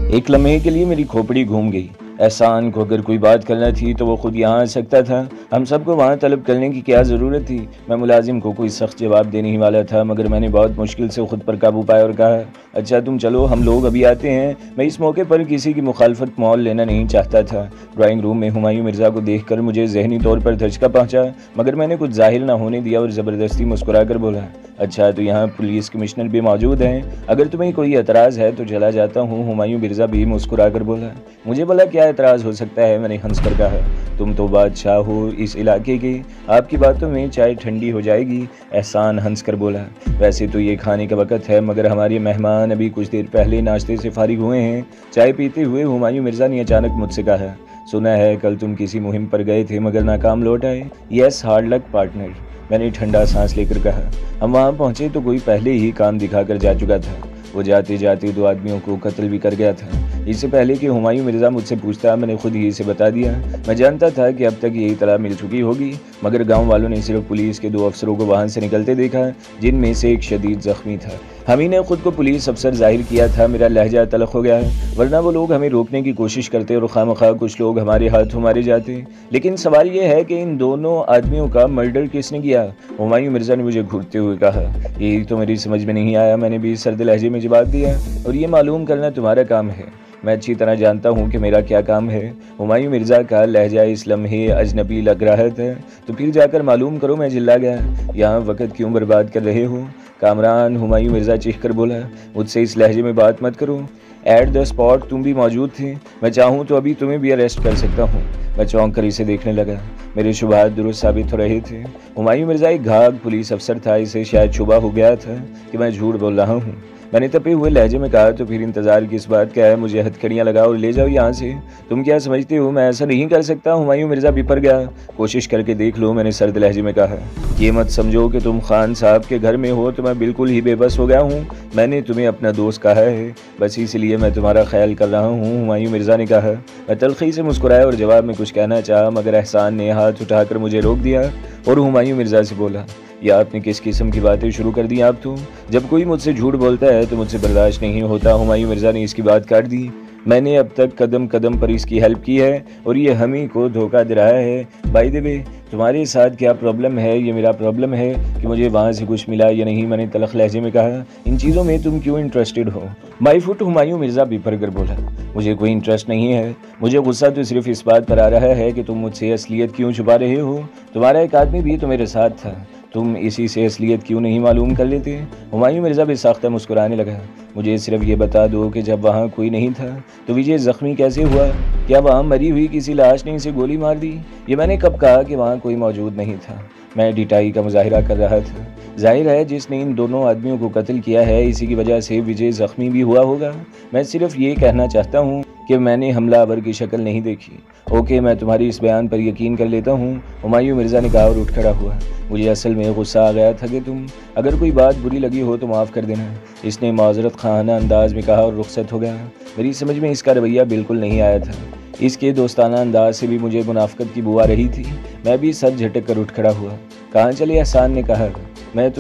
एक लम्हे के लिए मेरी खोपड़ी घूम गई। एहसान को अगर कोई बात करना थी तो वो खुद यहाँ आ सकता था। हम सबको वहाँ तलब करने की क्या ज़रूरत थी। मैं मुलाजिम को कोई सख्त जवाब देने ही वाला था, मगर मैंने बहुत मुश्किल से खुद पर काबू पाया और कहा, अच्छा तुम चलो, हम लोग अभी आते हैं। मैं इस मौके पर किसी की मुखालफत मोल लेना नहीं चाहता था। ड्राइंग रूम में हुमायूं मिर्ज़ा को देख कर मुझे जहनी तौर पर धचका पहुँचा, मगर मैंने कुछ जाहिर ना होने दिया और ज़बरदस्ती मुस्कुरा कर बोला, अच्छा तो यहाँ पुलिस कमिश्नर भी मौजूद हैं, अगर तुम्हें कोई एतराज़ है तो चला जाता हूँ। हुमायूं मिर्ज़ा भी मुस्कुरा कर बोला, मुझे भला क्या एतराज़ हो सकता है। मैंने हंस कर कहा, तुम तो बादशाह हो इस इलाके के, आपकी बातों में चाय ठंडी हो जाएगी। एहसान हंस कर बोला, वैसे तो ये खाने का वक्त है, मगर हमारे मेहमान अभी कुछ देर पहले नाश्ते से फारिग हुए हैं। चाय पीते हुए हुमायूं मिर्ज़ा ने अचानक मुझसे कहा, सुना है कल तुम किसी मुहिम पर गए थे मगर नाकाम लौट आए। Yes, hard luck partner. मैंने ठंडा सांस लेकर कहा, हम वहाँ पहुँचे तो कोई पहले ही काम दिखाकर जा चुका था। वो जाते जाते 2 आदमियों को कत्ल भी कर गया था। इससे पहले कि हुमायूं मिर्ज़ा मुझसे पूछता, मैंने खुद ही इसे बता दिया। मैं जानता था कि अब तक यही इत्तला मिल चुकी होगी, मगर गांव वालों ने सिर्फ पुलिस के 2 अफसरों को वहां से निकलते देखा, जिनमें से एक शदीद जख्मी था। हम ही ने खुद को पुलिस अफसर जाहिर किया था। मेरा लहजा तलख हो गया है, वरना वो लोग हमें रोकने की कोशिश करते और खामखा कुछ लोग हमारे हाथों मारे जाते। लेकिन सवाल ये है कि इन दोनों आदमियों का मर्डर किसने किया। हुमायूं मिर्ज़ा ने मुझे घूरते हुए कहा, यही तो मेरी समझ में नहीं आया। मैंने भी सर्द लहजे में जवाब दिया, और ये मालूम करना तुम्हारा काम है। मैं अच्छी तरह जानता हूँ कि मेरा क्या काम है। हुमायूं मिर्ज़ा का लहजा इस लम्हे अजनबी लग रहा था, तो फिर जाकर मालूम करो। मैं चिल्ला गया, यहाँ वक्त क्यों बर्बाद कर रहे हो कामरान। हुमायूं मिर्ज़ा चीख कर बोला, मुझसे इस लहजे में बात मत करो। एट द स्पॉट तुम भी मौजूद थे, मैं चाहूँ तो अभी तुम्हें भी अरेस्ट कर सकता हूँ। मैं चौंक कर इसे देखने लगा। मेरे शुबहात दुरुस्त साबित हो रहे थे। हुमायूं मिर्ज़ा एक घाघ पुलिस अफसर था। इसे शायद शुबा हो गया था कि मैं झूठ बोल रहा हूँ। मैंने तपे हुए लहजे में कहा, तो फिर इंतज़ार किस बात का है। मुझे हथकड़ियाँ लगाओ और ले जाओ यहाँ से। तुम क्या समझते हो मैं ऐसा नहीं कर सकता। हुमायूं मिर्ज़ा बिपर गया। कोशिश करके देख लो, मैंने सर्द लहजे में कहा। ये मत समझो कि तुम खान साहब के घर में हो तो मैं बिल्कुल ही बेबस हो गया हूँ। मैंने तुम्हें अपना दोस्त कहा है, बस इसलिए मैं तुम्हारा ख्याल कर रहा हूँ। हुमायूं मिर्ज़ा ने कहा। मैं तल्खी से मुस्कुराया और जवाब में कुछ कहना चाहा, मगर एहसान ने हाथ उठाकर मुझे रोक दिया और हुमायूं मिर्ज़ा से बोला, या आपने किस किस्म की बातें शुरू कर दी। आप तो जब कोई मुझसे झूठ बोलता है तो मुझसे बर्दाश्त नहीं होता। हुमायूं मिर्ज़ा ने इसकी बात काट दी। मैंने अब तक कदम कदम पर इसकी हेल्प की है और ये हम ही को धोखा दे रहा है। बाय द वे, तुम्हारे साथ क्या प्रॉब्लम है, ये मेरा प्रॉब्लम है कि मुझे वहाँ से कुछ मिला या नहीं। मैंने तलख लहजे में कहा, इन चीज़ों में तुम क्यों इंटरेस्टेड हो। My foot. हुमायूं मिर्ज़ा बिफर कर बोला, मुझे कोई इंटरेस्ट नहीं है। मुझे गुस्सा तो सिर्फ इस बात पर आ रहा है कि तुम मुझसे असलियत क्यों छुपा रहे हो। तुम्हारा एक आदमी भी तो मेरे साथ था, तुम इसी से असलियत क्यों नहीं मालूम कर लेते। हुमायूं मिर्ज़ा बेसाख्ता मुस्कुराने लगा। मुझे सिर्फ ये बता दो कि जब वहाँ कोई नहीं था तो विजय ज़ख्मी कैसे हुआ। क्या वहाँ मरी हुई किसी लाश ने इसे गोली मार दी। ये मैंने कब कहा कि वहाँ कोई मौजूद नहीं था। मैं डिटाई का मुजाहिरा कर रहा था। जाहिर है जिसने इन दोनों आदमियों को कत्ल किया है, इसी की वजह से विजय ज़ख्मी भी हुआ होगा। मैं सिर्फ ये कहना चाहता हूँ कि मैंने हमलावर की शक्ल नहीं देखी। ओके, मैं तुम्हारी इस बयान पर यकीन कर लेता हूँ। हुमायूं मिर्ज़ा ने कहा और उठ खड़ा हुआ। मुझे असल में गुस्सा आ गया था कि तुम, अगर कोई बात बुरी लगी हो तो माफ़ कर देना। इसने माजरत खाना अंदाज में कहा और रुखसत हो गया। मेरी समझ में इसका रवैया बिल्कुल नहीं आया था। इसके दोस्ताना अंदाज से भी मुझे मुनाफिकत की बू आ रही थी। मैं भी सर झटक कर उठ खड़ा हुआ। कहाँ चले। एहसान ने कहा, मैं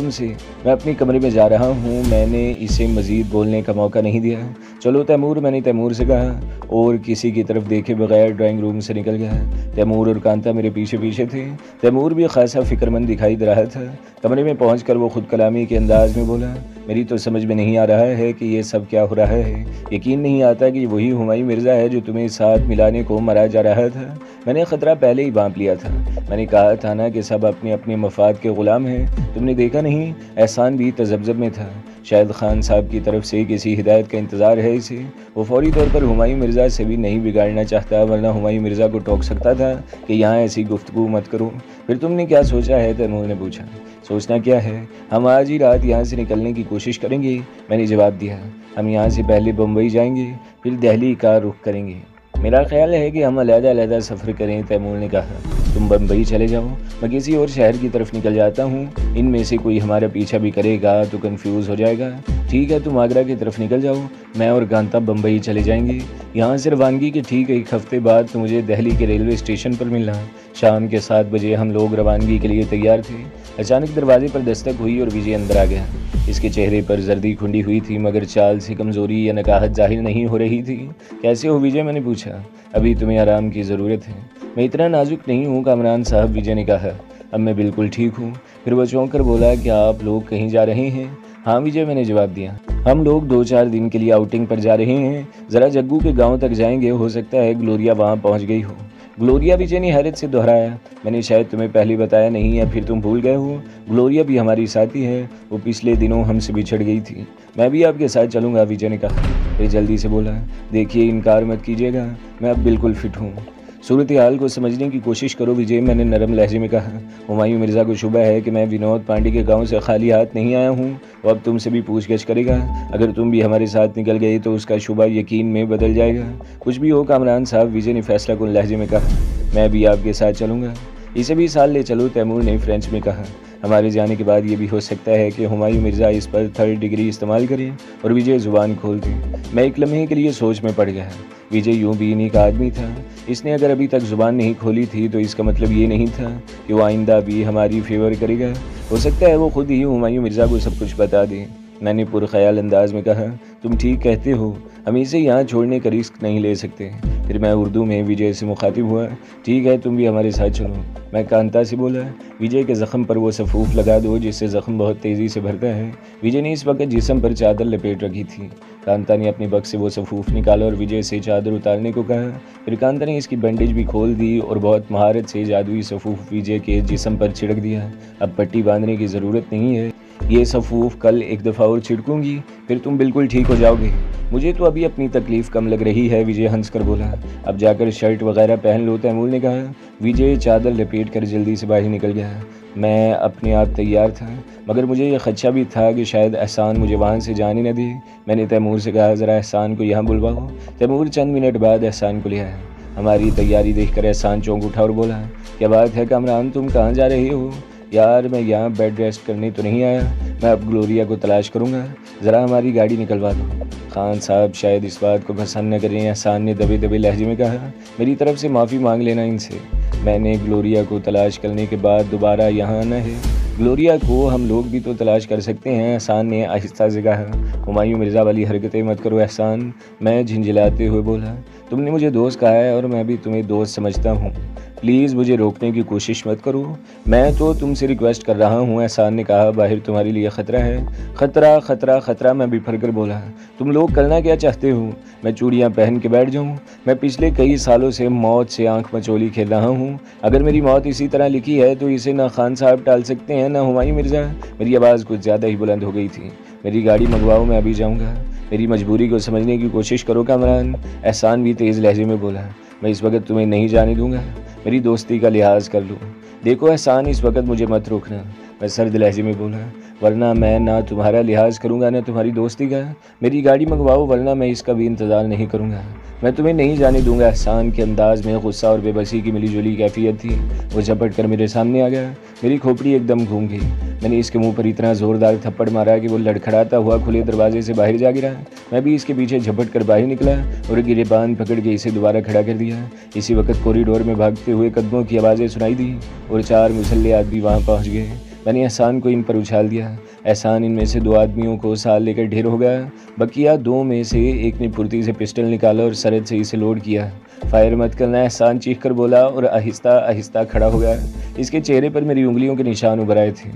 अपने कमरे में जा रहा हूँ। मैंने इसे मज़ीद बोलने का मौका नहीं दिया। चलो तैमूर, मैंने तैमूर से कहा और किसी की तरफ देखे बगैर ड्राइंग रूम से निकल गया। तैमूर और कांता मेरे पीछे पीछे थे। तैमूर भी खासा फिक्रमंद दिखाई दे रहा था। कमरे में पहुंचकर वो खुद कलामी के अंदाज में बोला, मेरी तो समझ में नहीं आ रहा है कि ये सब क्या हो रहा है। यकीन नहीं आता कि वही हुमायूं मिर्ज़ा है जो तुम्हें साथ मिलाने को मरा जा रहा था। मैंने ख़तरा पहले ही भांप लिया था। मैंने कहा था ना कि सब अपने अपने मफाद के ग़ुलाम हैं। तुमने देखा नहीं, एहसान भी तज़ब्ज़ब में था। शायद खान साहब की तरफ से किसी हिदायत का इंतज़ार है इसे। वो फौरी तौर पर हुमायूं मिर्ज़ा से भी नहीं बिगाड़ना चाहता, वरना हुमायूं मिर्ज़ा को टोक सकता था कि यहाँ ऐसी गुफ्तगू मत करो। फिर तुमने क्या सोचा है, तैमूर ने पूछा। सोचना क्या है, हम आज ही रात यहाँ से निकलने की कोशिश करेंगे। मैंने जवाब दिया, हम यहाँ से पहले बम्बई जाएंगे, फिर दिल्ली का रुख करेंगे। मेरा ख्याल है कि हम अलग-अलग सफ़र करें। तैमूर ने कहा, तुम बम्बई चले जाओ, मैं किसी और शहर की तरफ निकल जाता हूँ। इनमें से कोई हमारा पीछा भी करेगा तो कंफ्यूज हो जाएगा। ठीक है, तुम आगरा की तरफ निकल जाओ, मैं और कांता बम्बई चले जाएंगे। यहाँ से रवानगी के ठीक 1 हफ्ते बाद तो मुझे दिल्ली के रेलवे स्टेशन पर मिलना। शाम के 7 बजे हम लोग रवानगी के लिए तैयार थे। अचानक दरवाजे पर दस्तक हुई और विजय अंदर आ गया। इसके चेहरे पर जर्दी खुंडी हुई थी, मगर चाल से कमज़ोरी या नकाहत जाहिर नहीं हो रही थी। कैसे हो विजय, मैंने पूछा। अभी तुम्हें आराम की ज़रूरत है। मैं इतना नाजुक नहीं हूँ कामरान साहब, विजय ने कहा। अब मैं बिल्कुल ठीक हूँ। फिर वह चौंक कर बोला, क्या आप लोग कहीं जा रहे हैं? हाँ विजय, मैंने जवाब दिया। हम लोग 2-4 दिन के लिए आउटिंग पर जा रहे हैं। ज़रा जग्गू के गांव तक जाएंगे, हो सकता है ग्लोरिया वहां पहुंच गई हो। ग्लोरिया, विजय ने हैरत से दोहराया। मैंने शायद तुम्हें पहले बताया नहीं, या फिर तुम भूल गए हो। ग्लोरिया भी हमारी साथी है। वो पिछले दिनों हमसे बिछड़ गई थी। मैं भी आपके साथ चलूँगा, विजय ने कहा। फिर जल्दी से बोला, देखिए इनकार मत कीजिएगा, मैं अब बिल्कुल फिट हूँ। सूरत हाल को समझने की कोशिश करो विजय, मैंने नरम लहजे में कहा। हुमायूं मिर्ज़ा को शुबा है कि मैं विनोद पांडे के गांव से खाली हाथ नहीं आया हूं। वो अब तुमसे भी पूछगछ करेगा। अगर तुम भी हमारे साथ निकल गए तो उसका शुबा यकीन में बदल जाएगा। कुछ भी हो कामरान साहब, विजय ने फैसला कुन लहजे में कहा। मैं भी आपके साथ चलूँगा। इसे भी साथ ले चलो, तैमूर ने फ्रेंच में कहा। हमारे जाने के बाद ये भी हो सकता है कि हुमायूं मिर्ज़ा इस पर 3rd डिग्री इस्तेमाल करे और विजय ज़ुबान खोल दे। मैं एक लम्हे के लिए सोच में पड़ गया। विजय यूं भी इन्हीं का आदमी था। इसने अगर अभी तक ज़ुबान नहीं खोली थी तो इसका मतलब ये नहीं था कि वो आइंदा भी हमारी फेवर करेगा। हो सकता है वो खुद ही हुमायूं मिर्ज़ा को सब कुछ बता दे। मैंने पुरख्याल अंदाज में कहा, तुम ठीक कहते हो, हम इसे यहाँ छोड़ने का रिस्क नहीं ले सकते। फिर मैं उर्दू में विजय से मुखातिब हुआ, ठीक है तुम भी हमारे साथ चलो। मैं कांता से बोला, विजय के ज़ख्म पर वो सफूफ लगा दो जिससे ज़ख्म बहुत तेज़ी से भरता है। विजय ने इस वक्त जिस्म पर चादर लपेट रखी थी। कांता ने अपने बक्स से वो सफूफ निकाला और विजय से चादर उतारने को कहा। फिर कांता ने इसकी बैंडेज भी खोल दी और बहुत महारत से जादुई सफूफ विजय के जिस्म पर छिड़क दिया। अब पट्टी बांधने की ज़रूरत नहीं है, ये सफूफ कल एक दफ़ा और छिड़कूंगी, फिर तुम बिल्कुल ठीक हो जाओगे। मुझे तो अभी अपनी तकलीफ़ कम लग रही है, विजय हंस कर बोला। अब जाकर शर्ट वगैरह पहन लो, तैमूर ने कहा। विजय चादर लपेट कर जल्दी से बाहर निकल गया। मैं अपने आप तैयार था, मगर मुझे यह खदशा भी था कि शायद एहसान मुझे वहाँ से जाने न दे। मैंने तैमूर से कहा, ज़रा एहसान को यहाँ बुलवाओ। तैमूर चंद मिनट बाद एहसान को ले आया। हमारी तैयारी देखकर एहसान चौंक उठा और बोला, क्या बात है कामरान, तुम कहाँ जा रहे हो? यार मैं यहाँ बेड रेस्ट करने तो नहीं आया, मैं अब ग्लोरिया को तलाश करूँगा। ज़रा हमारी गाड़ी निकलवा दो। खान साहब शायद इस बात को पसंद न करें, एहसान ने दबे दबे लहजे में कहा। मेरी तरफ से माफ़ी मांग लेना इनसे। मैंने ग्लोरिया को तलाश करने के बाद दोबारा यहाँ आना है। ग्लोरिया को हम लोग भी तो तलाश कर सकते हैं, एहसान ने आहिस्ता से कहा। हुमायूं मिर्ज़ा वाली हरकतें मत करो एहसान, मैं झिंझलाते हुए बोला। तुमने मुझे दोस्त कहा है और मैं भी तुम्हें दोस्त समझता हूँ। प्लीज़ मुझे रोकने की कोशिश मत करो, मैं तो तुमसे रिक्वेस्ट कर रहा हूँ, एहसान ने कहा। बाहर तुम्हारे लिए ख़तरा है। ख़तरा ख़तरा ख़तरा, मैं बिफर कर बोला। तुम लोग करना क्या चाहते हो? मैं चूड़ियाँ पहन के बैठ जाऊँ? मैं पिछले कई सालों से मौत से आंख मचोली खेल रहा हूँ। अगर मेरी मौत इसी तरह लिखी है तो इसे ना खान साहब टाल सकते हैं ना हुमायूं मिर्ज़ा। मेरी आवाज़ कुछ ज़्यादा ही बुलंद हो गई थी। मेरी गाड़ी मंगवाओ, मैं अभी जाऊँगा। मेरी मजबूरी को समझने की कोशिश करो कामरान, एहसान भी तेज़ लहजे में बोला। मैं इस वक्त तुम्हें नहीं जाने दूंगा, मेरी दोस्ती का लिहाज कर लो। देखो एहसान, इस वक्त मुझे मत रोकना, मैं सर्द लहजे में बोला, वरना मैं ना तुम्हारा लिहाज करूंगा ना तुम्हारी दोस्ती का। मेरी गाड़ी मंगवाओ वरना मैं इसका भी इंतज़ार नहीं करूंगा। मैं तुम्हें नहीं जाने दूंगा। एहसान के अंदाज में गुस्सा और बेबसी की मिली जुली कैफियत थी। वो झपट कर मेरे सामने आ गया। मेरी खोपड़ी एकदम घूम गई। मैंने इसके मुंह पर इतना ज़ोरदार थप्पड़ मारा कि वो लड़खड़ाता हुआ खुले दरवाजे से बाहर जा गिरा। मैं भी इसके पीछे झपट कर बाहर निकला और गिरेबान पकड़ के इसे दोबारा खड़ा कर दिया। इसी वक्त कॉरिडोर में भागते हुए कदमों की आवाज़ें सुनाई दी और 4 मुसल्ले आदमी वहाँ पहुँच गए। मैंने एहसान को इन पर उछाल दिया। एहसान इनमें से 2 आदमियों को साल लेकर ढेर हो गया। बकिया 2 में से एक ने फुर्ती से पिस्टल निकाला और सरहद से इसे लोड किया। फायर मत करना, एहसान चीख कर बोला और आहिस्ता आहिस्ता खड़ा हो गया। इसके चेहरे पर मेरी उंगलियों के निशान उभर आए थे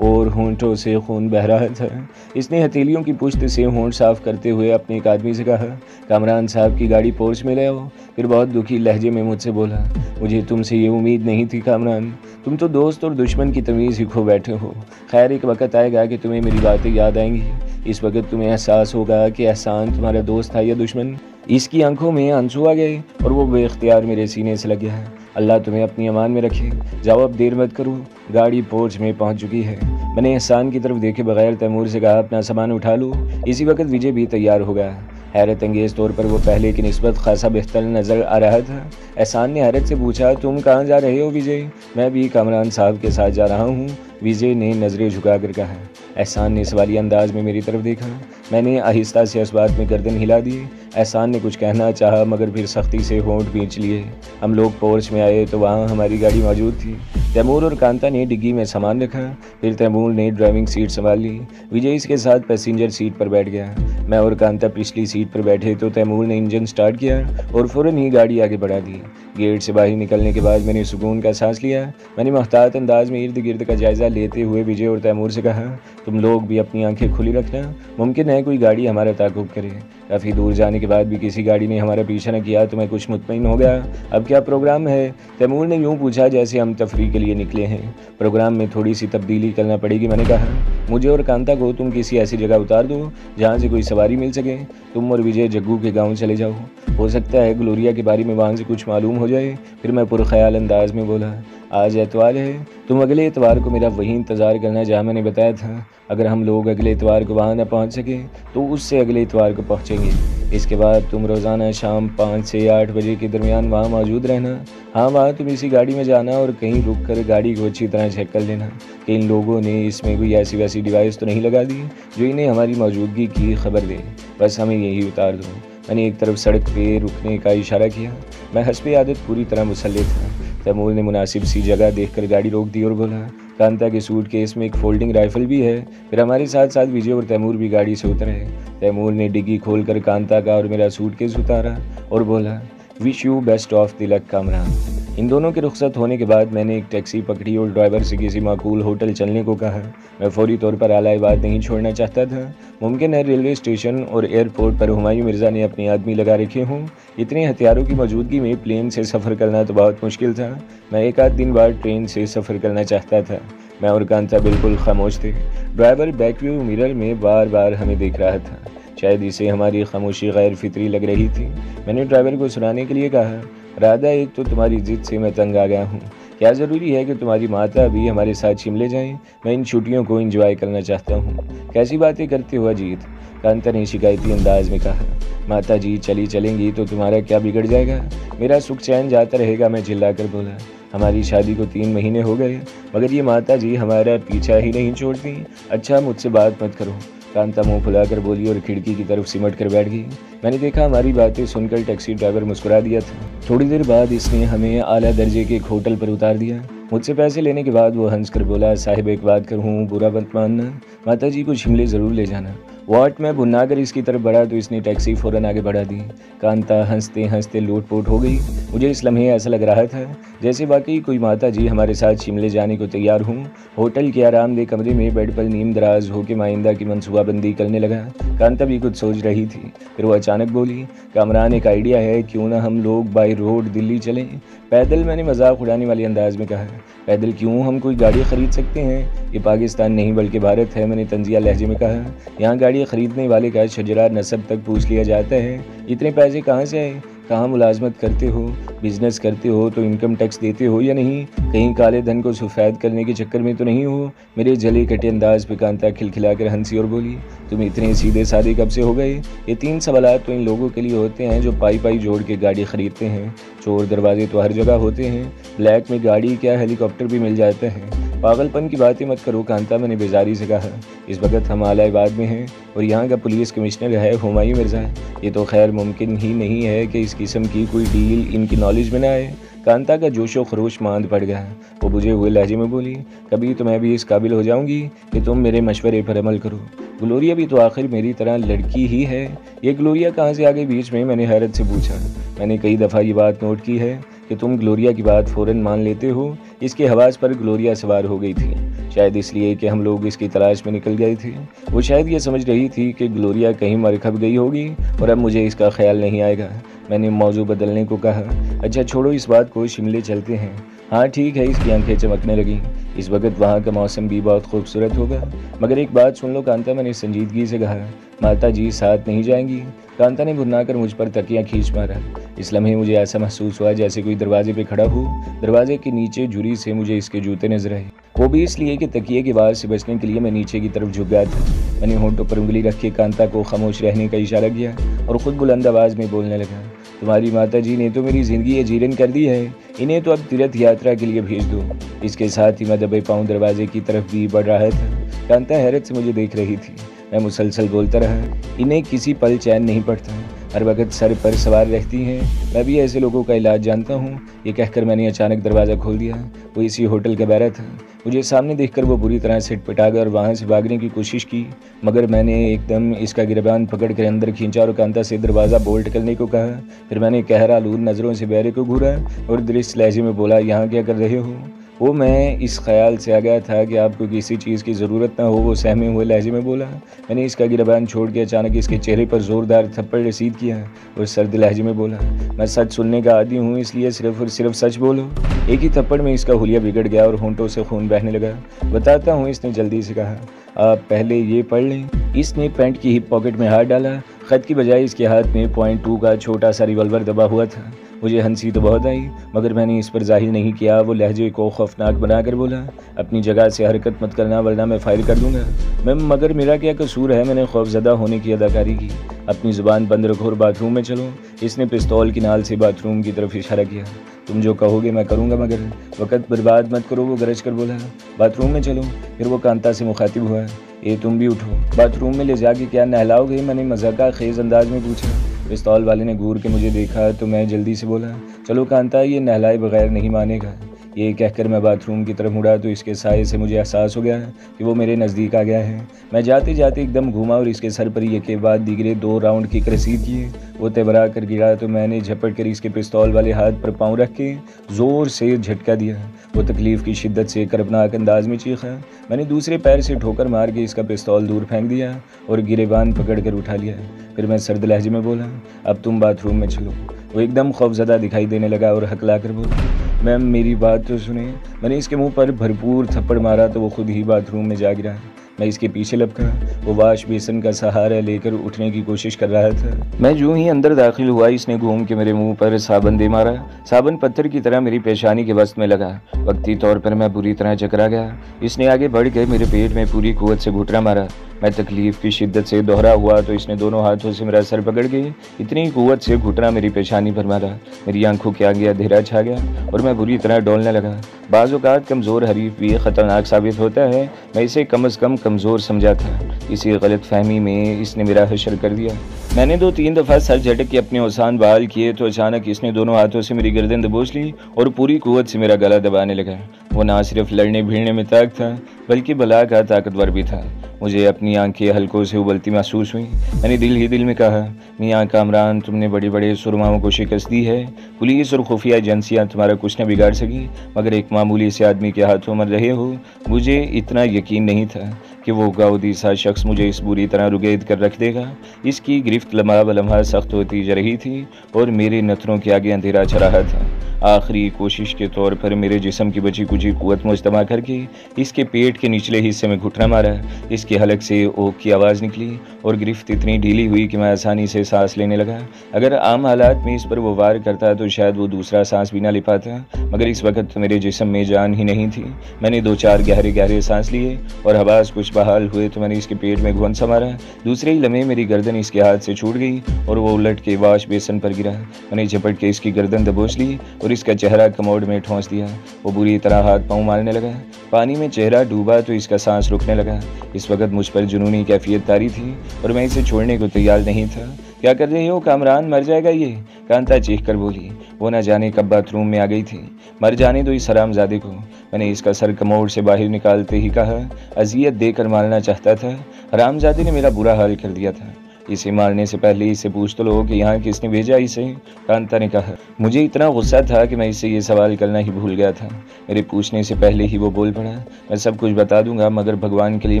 और होंठों से खून बह रहा था। इसने हथेलियों की पुश्त से होंठ साफ करते हुए अपने एक आदमी से कहा, कामरान साहब की गाड़ी पोर्च में ले आओ। फिर बहुत दुखी लहजे में मुझसे बोला, मुझे तुमसे ये उम्मीद नहीं थी कामरान, तुम तो दोस्त और दुश्मन की तमीज़ ही खो बैठे हो। खैर एक वक्त आएगा कि तुम्हें मेरी बातें याद आएंगी। इस वक्त तुम्हें एहसास होगा कि एहसान तुम्हारा दोस्त था या दुश्मन। इसकी आंखों में आंसू आ गए और वो बेख्तियार मेरे सीने से लग गया। अल्लाह तुम्हें अपनी अमान में रखे। जाओ अब देर मत करो, गाड़ी पोर्च में पहुंच चुकी है। मैंने एहसान की तरफ देखे बगैर तैमूर से कहा, अपना सामान उठा लो। इसी वक्त विजय भी तैयार हो गया। हैरत अंगेज़ तौर पर वो पहले की निस्बत खासा बेहतर नज़र आ रहा था। एहसान ने हैरत से पूछा, तुम कहाँ जा रहे हो विजय? मैं भी कामरान साहब के साथ जा रहा हूँ, विजय ने नज़रें झुकाकर कहा। एहसान ने सवालिया अंदाज में मेरी तरफ देखा। मैंने आहिस्ता से इस बात में गर्दन हिला दी। एहसान ने कुछ कहना चाहा मगर फिर सख्ती से होंठ खींच लिए। हम लोग पोर्च में आए तो वहाँ हमारी गाड़ी मौजूद थी। तैमूर और कांता ने डिग्गी में सामान रखा। फिर तैमूर ने ड्राइविंग सीट संभाल ली। विजय इसके साथ पैसेंजर सीट पर बैठ गया। मैं और कांता पिछली सीट पर बैठे तो तैमूर ने इंजन स्टार्ट किया और फ़ौरन ही गाड़ी आगे बढ़ा दी। गेट से बाहर निकलने के बाद मैंने सुकून का सांस लिया। मैंने मुहतात अंदाज में इर्द गिर्द का जायज़ा लेते हुए विजय और तैमूर से कहा, तुम लोग भी अपनी आंखें खुली रखना, मुमकिन है कोई गाड़ी हमारा ताक़ुब करे। काफ़ी दूर जाने के बाद भी किसी गाड़ी ने हमारा पीछा न किया तो मैं कुछ मुतमईन हो गया। अब क्या प्रोग्राम है? तैमूर ने यूँ पूछा जैसे हम तफरीह के लिए निकले हैं। प्रोग्राम में थोड़ी सी तब्दीली करना पड़ेगी, मैंने कहा। मुझे और कांता को तुम किसी ऐसी जगह उतार दो जहाँ से कोई सवारी मिल सके। तुम और विजय जग्गू के गाँव चले जाओ, हो सकता है ग्लोरिया के बारे में वहाँ से कुछ मालूम हो जाए। फिर मैं पुरख्याल अंदाज में बोला, आज एतवार है, तुम अगले एतवार को मेरा वही इंतज़ार करना जहाँ मैंने बताया था। अगर हम लोग अगले एतवार को वहाँ न पहुँच सके तो उससे अगले एतवार को पहुँचेंगे। इसके बाद तुम रोज़ाना शाम 5 से 8 बजे के दरमियान वहाँ मौजूद रहना। हाँ, वहाँ तुम इसी गाड़ी में जाना और कहीं रुक कर गाड़ी को अच्छी तरह चेक कर लेना कि इन लोगों ने इसमें कोई ऐसी वैसी डिवाइस तो नहीं लगा दी जो इन्हें हमारी मौजूदगी की खबर दे। बस हमें यही उतार दो। मैंने एक तरफ सड़क पे रुकने का इशारा किया। मैं हस्बे आदत पूरी तरह मुसल्लत था। तैमूर ने मुनासिब सी जगह देखकर गाड़ी रोक दी और बोला, कांता के सूटकेस में एक फोल्डिंग राइफल भी है। फिर हमारे साथ साथ विजय और तैमूर भी गाड़ी से उतरे। तैमूर ने डिग्गी खोलकर कांता का और मेरा सूटकेस उतारा और बोला, wish you best of the luck Kamran. इन दोनों के रुखसत होने के बाद मैंने एक टैक्सी पकड़ी और ड्राइवर से किसी माकूल होटल चलने को कहा। मैं फौरी तौर पर आला-ए-बात नहीं छोड़ना चाहता था। मुमकिन है रेलवे स्टेशन और एयरपोर्ट पर हुमायूं मिर्ज़ा ने अपने आदमी लगा रखे हों। इतने हथियारों की मौजूदगी में प्लेन से सफ़र करना तो बहुत मुश्किल था। मैं एक आध दिन बाद ट्रेन से सफ़र करना चाहता था। मैं और कांता बिल्कुल खामोश थे। ड्राइवर बैकव्यू मिरर में बार बार हमें देख रहा था। शायद इसे हमारी खामोशी गैर फितरी लग रही थी। मैंने ड्राइवर को सुनाने के लिए कहा, राधा, एक तो तुम्हारी जिद से मैं तंग आ गया हूँ। क्या ज़रूरी है कि तुम्हारी माता भी हमारे साथ शिमले जाएं? मैं इन छुट्टियों को एंजॉय करना चाहता हूँ। कैसी बातें करते हो अजीत? कांता ने शिकायती अंदाज में कहा। माता जी चली चलेंगी तो तुम्हारा क्या बिगड़ जाएगा? मेरा सुख चैन जाता रहेगा, मैं चिल्लाकर बोला। हमारी शादी को 3 महीने हो गए मगर ये माता जी हमारा पीछा ही नहीं छोड़ती। अच्छा, मुझसे बात मत करो। कांता मुंह फुलाकर बोली और खिड़की की तरफ सिमट कर बैठ गई। मैंने देखा हमारी बातें सुनकर टैक्सी ड्राइवर मुस्कुरा दिया था। थोड़ी देर बाद इसने हमें आला दर्जे के एक होटल पर उतार दिया। मुझसे पैसे लेने के बाद वो हंसकर बोला, साहिब एक बात कहूँ, बुरा मत मानना, माता जी को शिमले ज़रूर ले जाना। वाट में भुन्ना कर इसकी तरफ बढ़ा तो इसने टैक्सी फ़ौरन आगे बढ़ा दी। कांता हंसते हंसते लोटपोट हो गई। मुझे इस लम्हे ऐसा लग रहा था जैसे वाकई कोई माता जी हमारे साथ शिमले जाने को तैयार हूँ। होटल के आरामदेह कमरे में बेड पर नीम दराज होकर माइंदा की मनसूबाबंदी करने लगा। कांता भी कुछ सोच रही थी। फिर वो अचानक बोली, कामरान एक आइडिया है, क्यों ना हम लोग बाई रोड दिल्ली चलें? पैदल? मैंने मजाक उड़ाने वाले अंदाज में कहा। पैदल क्यों, हम कोई गाड़ी ख़रीद सकते हैं। ये पाकिस्तान नहीं बल्कि भारत है, मैंने तंजिया लहजे में कहा। यहाँ गाड़ी ख़रीदने वाले का शजरा नसब तक पूछ लिया जाता है। इतने पैसे कहाँ से आए? कहाँ मुलाजमत करते हो? बिजनेस करते हो तो इनकम टैक्स देते हो या नहीं? कहीं काले धन को सफ़ेद करने के चक्कर में तो नहीं हो? मेरे जले कटे अंदाज पे कांता खिलखिलाकर हंसी और बोली, तुम इतने सीधे साधे कब से हो गए? ये 3 सवाल तो इन लोगों के लिए होते हैं जो पाई पाई जोड़ के गाड़ी ख़रीदते हैं। चोर दरवाजे तो हर जगह होते हैं। ब्लैक में गाड़ी क्या, हेलीकॉप्टर भी मिल जाते हैं। पागलपन की बातें मत करो कांता, मैंने बेजारी से कहा। इस वक्त हम आला-ए-बात में हैं और यहाँ का पुलिस कमिश्नर है हुमायूं मिर्ज़ा। ये तो खैर मुमकिन ही नहीं है कि इस किस्म की कोई डील इनकी नॉलेज में ना आए। कांता का जोशो खरोश मांद पड़ गया। वो बुझे हुए लहजे में बोली, कभी तो मैं भी इस काबिल हो जाऊंगी कि तुम मेरे मशवरे पर अमल करो। ग्लोरिया भी तो आखिर मेरी तरह लड़की ही है। ये ग्लोरिया कहाँ से आ गई बीच में? मैंने हैरत से पूछा। मैंने कई दफ़ा ये बात नोट की है कि तुम ग्लोरिया की बात फ़ौरन मान लेते हो। इसके हवास पर ग्लोरिया सवार हो गई थी, शायद इसलिए कि हम लोग इसकी तलाश में निकल गए थे। वो शायद ये समझ रही थी कि ग्लोरिया कहीं मरखप गई होगी और अब मुझे इसका ख्याल नहीं आएगा। मैंने मौजू बदलने को कहा। अच्छा छोड़ो इस बात को, शिमले चलते हैं। हाँ ठीक है। इसकी आंखें चमकने लगीं। इस वक्त वहाँ का मौसम भी बहुत खूबसूरत होगा। मगर एक बात सुन लो कांता, मैंने संजीदगी से कहा। माता जी साथ नहीं जाएंगी? कांता ने भुननाकर मुझ पर तकिया खींच मारा। इस लम्हे मुझे ऐसा महसूस हुआ जैसे कोई दरवाजे पे खड़ा हो। दरवाजे के नीचे झुरी से मुझे इसके जूते नजर आए, वो भी इसलिए कि तकिए की आवाज़ से बचने के लिए मैं नीचे की तरफ झुक गया था। मैंने होंठों पर उंगली रख के कांता को खामोश रहने का इशारा किया और ख़ुद बुलंद आवाज़ में बोलने लगा। तुम्हारी माता जी ने तो मेरी ज़िंदगी अजीरन कर दी है, इन्हें तो अब तीर्थ यात्रा के लिए भेज दो। इसके साथ ही मैं दबे पाँव दरवाजे की तरफ भी बढ़ रहा था। कांता हैरत से मुझे देख रही थी। मैं मुसलसल बोलता रहा, इन्हें किसी पल चैन नहीं पड़ता, हर वक्त सर पर सवार रहती हैं। मैं भी ऐसे लोगों का इलाज जानता हूँ। ये कहकर मैंने अचानक दरवाज़ा खोल दिया। वो इसी होटल का बैरा था। मुझे सामने देखकर वो बुरी तरह से पिटा गया और वहाँ से भागने की कोशिश की, मगर मैंने एकदम इसका गिरबान पकड़कर अंदर खींचा और कांता से दरवाज़ा बोल्ट करने को कहा। फिर मैंने कहरा आलूर नज़रों से बैरे को घूरा और दृष्ट लहजे में बोला, यहाँ क्या कर रहे हो? वो मैं इस ख्याल से आ गया था कि आपको किसी चीज़ की ज़रूरत ना हो, वो सहमे हुए लहजे में बोला। मैंने इसका गिरबान छोड़ के अचानक इसके चेहरे पर ज़ोरदार थप्पड़ रसीद किया और सर्द लहजे में बोला, मैं सच सुनने का आदी हूँ, इसलिए सिर्फ और सिर्फ सच बोलो। एक ही थप्पड़ में इसका हुलिया बिगड़ गया और होंठों से खून बहने लगा। बताता हूँ, इसने जल्दी से कहा, आप पहले ये पढ़ लें। इसने पैंट की हिप पॉकेट में हाथ डाला। ख़त की बजाय इसके हाथ में .2 का छोटा सा रिवॉल्वर दबा हुआ था। मुझे हंसी तो बहुत आई, मगर मैंने इस पर जाहिर नहीं किया। वो लहजे को खौफनाक बनाकर बोला, अपनी जगह से हरकत मत करना वरना मैं फायर कर दूंगा। मगर मेरा क्या कसूर है? मैंने खौफजदा होने की अदाकारी की। अपनी ज़ुबान बंद रखो और बाथरूम में चलो। इसने पिस्तौल की नाल से बाथरूम की तरफ इशारा किया। तुम जो कहोगे मैं करूँगा, मगर वक़्त बर्बाद मत करो, वो गरज कर बोला। बाथरूम में चलो। फिर वो कांता से मुखातिब हुआ, ये तुम भी उठो, बाथरूम में ले जाके क्या नहलाओगे? मैंने मजाका खेज अंदाज में पूछा। पिस्तौल वाले ने घूर के मुझे देखा तो मैं जल्दी से बोला, चलो कांता, ये नहलाए बगैर नहीं मानेगा। ये कहकर मैं बाथरूम की तरफ मुड़ा तो इसके साए से मुझे एहसास हो गया कि वो मेरे नज़दीक आ गया है। मैं जाते जाते एकदम घूमा और इसके सर पर एक के बाद दीगरे 2 राउंड किक रसीद किए। वो तेबरा कर गिरा तो मैंने झपट कर इसके पिस्तौल वाले हाथ पर पाँव रख के ज़ोर से झटका दिया। वो तकलीफ़ की शिद्दत से कर्बनाक अंदाज में चीखा। मैंने दूसरे पैर से ठोकर मार के इसका पिस्तौल दूर फेंक दिया और गिरेबान पकड़ कर उठा लिया। फिर मैं सर्द लहजे में बोला, अब तुम बाथरूम में चलो। वो एकदम खौफजदा दिखाई देने लगा और हकला कर बोला, मैम मेरी बात तो सुने। मैंने इसके मुंह पर भरपूर थप्पड़ मारा तो वो खुद ही बाथरूम में जा गिरा। मैं इसके पीछे लपका। वो वाश बेसन का सहारा लेकर उठने की कोशिश कर रहा था। मैं जो ही अंदर दाखिल हुआ, इसने घूम के मेरे मुंह पर साबन दे मारा। साबन पत्थर की तरह मेरी पेशानी के वस्त में लगा। वक्ती तौर पर मैं बुरी तरह चकरा गया। इसने आगे बढ़ के मेरे पेट में पूरी कुव्वत से घुटना मारा। मैं तकलीफ की शिद्दत से दोहरा हुआ तो इसने दोनों हाथों से मेरा सर पकड़ के इतनी कुव्वत से घुटना मेरी पेशानी पर मारा। मेरी आंखों के आगे अंधेरा छा गया और मैं बुरी तरह डोलने लगा। बाज़ औक़ात कमज़ोर हरीफ भी ख़तरनाक साबित होता है। मैं इसे कम अज़ कम कमज़ोर समझा था। इसी गलत फहमी में इसने मेरा हशर कर दिया। मैंने 2-3 दफ़ा सर झटक के अपने औसान बहाल किए तो अचानक इसने दोनों हाथों से मेरी गर्दन दबोच ली और पूरी कुव्वत से मेरा गला दबाने लगा। वो ना सिर्फ लड़ने भिड़ने में ताक था, बल्कि बला का ताकतवर भी था। मुझे अपनी आंखें हल्कों से उबलती महसूस हुई। मैंने दिल ही दिल में कहा, मियाँ कामरान, तुमने बड़े बड़े सुरमाओं को शिकस्त दी है। पुलिस और खुफिया एजेंसियाँ तुम्हारा कुछ न बिगाड़ सकी, मगर एक मामूली से आदमी के हाथों मर रहे हो। मुझे इतना यकीन नहीं था कि वो गाउदी सा शख्स मुझे इस बुरी तरह रुगेद कर रख देगा। इसकी गिरफ्त लम्हा ब लम्हा सख्त होती जा रही थी और मेरे नथरों के आगे अंधेरा छा रहा था। आखिरी कोशिश के तौर पर मेरे जिस्म की बची कुची कुव्वत मुज्तमा करके इसके पेट के निचले हिस्से में घुटना मारा। इसके हलक से ओक की आवाज़ निकली और गिरफ्त इतनी ढीली हुई कि मैं आसानी से सांस लेने लगा। अगर आम हालात में इस पर वो वार करता तो शायद वो दूसरा सांस भी ना ले पाता, मगर इस वक्त मेरे जिस्म में जान ही नहीं थी। मैंने 2-4 गहरे गहरे सांस लिए और हवास कुछ बहाल हुए तो मैंने इसके पेट में घुंसा मारा। दूसरे ही लम्हे मेरी गर्दन इसके हाथ से छूट गई और वो उलट के वाश बेसन पर गिरा। मैंने झपट के इसकी गर्दन दबोच ली और इसका चेहरा कमोड में ठोंस दिया। वो बुरी तरह हाथ पाँव मारने लगा। पानी में चेहरा डूबा तो इसका सांस रुकने लगा। इस वक्त मुझ पर जुनूनी कैफियत तारी थी और मैं इसे छोड़ने को तैयार नहीं था। क्या कर रहे हो कामरान, मर जाएगा ये, कांता चीख कर बोली। वो न जाने कब बाथरूम में आ गई थी। मर जाने दो इस हरामजादे को। मैंने इसका सर कमोड से बाहर निकालते ही कहा, अजियत देकर मारना चाहता था। हरामजादे ने मेरा बुरा हाल कर दिया था। इसे मारने से पहले इससे पूछ तो लो कि यहाँ किसने भेजा इसे। कांता ने कहा। मुझे इतना गुस्सा था कि मैं इससे ये सवाल करना ही भूल गया था। मेरे पूछने से पहले ही वो बोल पड़ा, मैं सब कुछ बता दूंगा मगर भगवान के लिए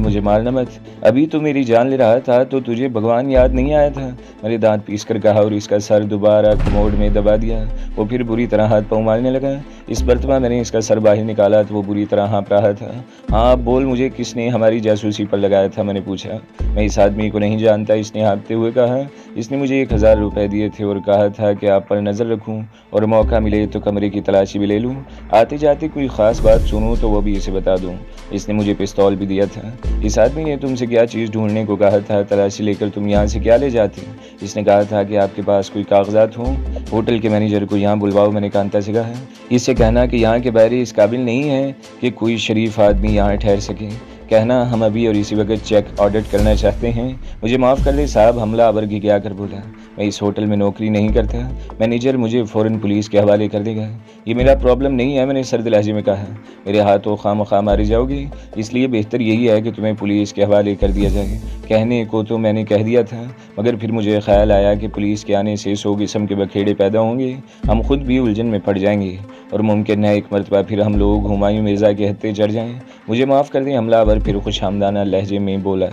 मुझे मारना मत। अभी तो मेरी जान ले रहा था तो तुझे भगवान याद नहीं आया था। मैंने दांत पीस कर कहा और इसका सर दोबारा कमोड में दबा दिया। वो फिर बुरी तरह हाथ पाँव मारने लगा। इस मरतबा मैंने इसका सर बाहर निकाला तो वो बुरी तरह हाँफ रहा था। हाँ बोल, मुझे किसने हमारी जासूसी पर लगाया था? मैंने पूछा। मैं इस आदमी को नहीं जानता, इसने हाँफते हुए कहा। इसने मुझे 1000 रुपये दिए थे और कहा था कि आप पर नज़र रखूं और मौका मिले तो कमरे की तलाशी भी ले लूं। आते जाते कोई ख़ास बात सुनूं तो वो भी इसे बता दूं। इसने मुझे पिस्तौल भी दिया था। इस आदमी ने तुमसे क्या चीज़ ढूंढने को कहा था? तलाशी लेकर तुम यहाँ से क्या ले जाते? इसने कहा था कि आपके पास कोई कागजात हों। होटल के मैनेजर को यहाँ बुलवाओ, मैंने कांता से कहा। इससे कहना कि यहाँ के बाहरी इस काबिल नहीं है कि कोई शरीफ आदमी यहाँ ठहर सके। कहना हम अभी और इसी वक्त चेक ऑडिट करना चाहते हैं। मुझे माफ़ कर दे साहब, हमला आवर गिगा कर बोला। मैं इस होटल में नौकरी नहीं करता। मैनेजर मुझे फ़ौरन पुलिस के हवाले कर देगा। ये मेरा प्रॉब्लम नहीं है, मैंने सर्द लहजे में कहा। मेरे हाथों खामखा मारे जाओगे, इसलिए बेहतर यही है कि तुम्हें पुलिस के हवाले कर दिया जाए। कहने को तो मैंने कह दिया था मगर फिर मुझे ख्याल आया कि पुलिस के आने से 100 किस्म के बखेड़े पैदा होंगे, हम खुद भी उलझन में पड़ जाएंगे और मुमकिन है एक मरतबा फिर हम लोग हुमायूं मिर्ज़ा के हत्थे चढ़ जाएं। मुझे माफ़ कर दें, हमलावर फिर खुशआमदाना लहजे में बोला।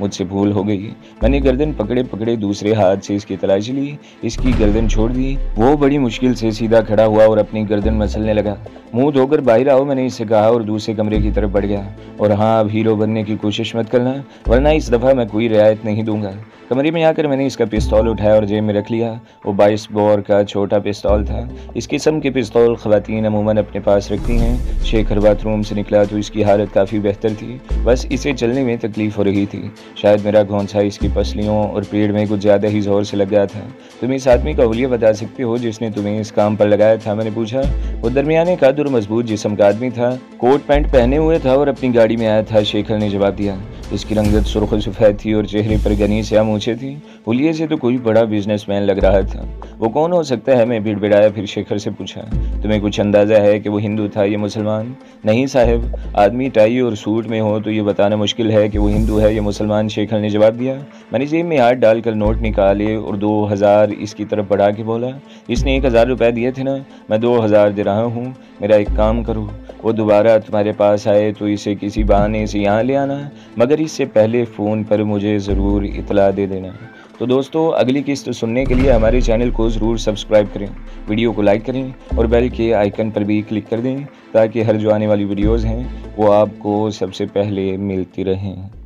मुझसे भूल हो गई। मैंने गर्दन पकड़े पकड़े दूसरे हाथ से इसकी तलाशी ली, इसकी गर्दन छोड़ दी। वो बड़ी मुश्किल से सीधा खड़ा हुआ और अपनी गर्दन मसलने लगा। मुंह धोकर बाहर आओ, मैंने इससे कहा और दूसरे कमरे की तरफ बढ़ गया। और हाँ, अब हीरो बनने की कोशिश मत करना वरना इस दफ़ा मैं कोई रियायत नहीं दूंगा। कमरे में आकर मैंने इसका पिस्तौल उठाया और जेब में रख लिया। वो 22 बोर का छोटा पिस्तौल था। इस किस्म के पिस्तौल ख़वातीन अमूमन अपने पास रखती हैं। शेखर बाथरूम से निकला तो इसकी हालत काफ़ी बेहतर थी, बस इसे चलने में तकलीफ़ हो रही थी। शायद मेरा घोंसा इसकी पसलियों और पेड़ में कुछ ज़्यादा ही ज़ोर से लग गया था। तुम इस आदमी का हुलिया बता सकते हो जिसने तुम्हें इस काम पर लगाया था? मैंने पूछा। वो दरमियाने कद और मजबूत जिस्म का आदमी था, कोट पैंट पहने हुए था और अपनी गाड़ी में आया था। शेखर ने जवाब दिया। इसकी रंगत सुर्ख सफ़ेद थी और चेहरे पर घनी स्याह मूंछें थी। हुलिये से तो कोई बड़ा बिजनेसमैन लग रहा था। वो कौन हो सकता है? मैं भिड़भिड़ाया। फिर शेखर से पूछा, तुम्हें कुछ अंदाज़ा है कि वो हिंदू था या मुसलमान? नहीं साहब, आदमी टाई और सूट में हो तो ये बताना मुश्किल है कि वो हिंदू है या मुसलमान, शेखर ने जवाब दिया। मैंने जेब में हाथ डालकर नोट निकाले और 2000 इसकी तरफ बढ़ा के बोला। इसने 1000 रुपये दिए थे ना, मैं 2000 दे रहा हूँ। मेरा एक काम करो, वो दोबारा तुम्हारे पास आए तो इसे किसी बहाने से यहाँ ले आना, मगर इससे पहले फ़ोन पर मुझे ज़रूर इतला दे देना। तो दोस्तों, अगली किस्त सुनने के लिए हमारे चैनल को ज़रूर सब्सक्राइब करें, वीडियो को लाइक करें और बेल के आइकन पर भी क्लिक कर दें ताकि हर जो आने वाली वीडियोज़ हैं वो आपको सबसे पहले मिलती रहें।